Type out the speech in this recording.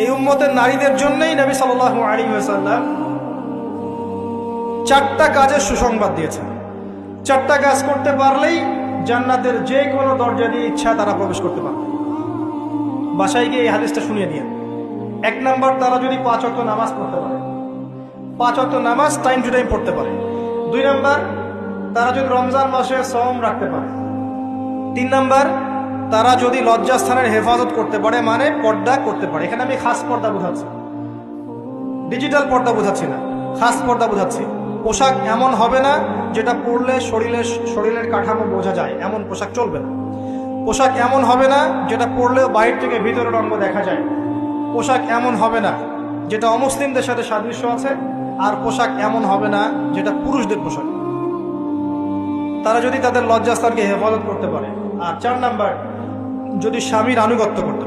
এই উম্মতের নারীদের জন্যই নবী সাল্লাল্লাহু আলাইহি ওয়াসাল্লাম 4টা কাজের সুসংবাদ দিয়েছেন। 4টা কাজ করতে পারলেই জান্নাতের যে কোনো দরজা দিয়ে ইচ্ছা তারা প্রবেশ করতে পারবে। বাসায় গিয়ে এই হাদিসটা শুনিয়ে দিয়ে, 1 নাম্বার, তারা যদি 5 ওয়াক্ত নামাজ পড়তে পারে, 5 ওয়াক্ত নামাজ টাইম টু টাইম পড়তে পারে। 2 নাম্বার, তারা যদি রমজান মাসে সওম রাখতে পারে। 3 নাম্বার, তারা যদি লজ্জাস্থানের হেফাজত করতে পারে, মানে পর্দা করতে পারে। এখানে আমি খাস পর্দা বোঝাচ্ছি, ডিজিটাল পর্দা বোঝাচ্ছি না, খাস পর্দা বোঝাচ্ছি। পোশাক এমন হবে না যেটা পরলে শরীরের কাঠামো বোঝা যায়, এমন পোশাক চলবে না। পোশাক এমন হবে না যেটা পরলেও বাইরে থেকে ভিতরের অঙ্গ দেখা যায়। পোশাক এমন হবে না যেটা অমুসলিমদের সাথে সাদৃশ্য আছে। আর পোশাক এমন হবে না যেটা পুরুষদের পোশাক। তারা যদি তাদের লজ্জাস্থানকে হেফাজত করতে পারে। আর 4 নাম্বার, যদি স্বামীর আনুগত্য করতে পারে।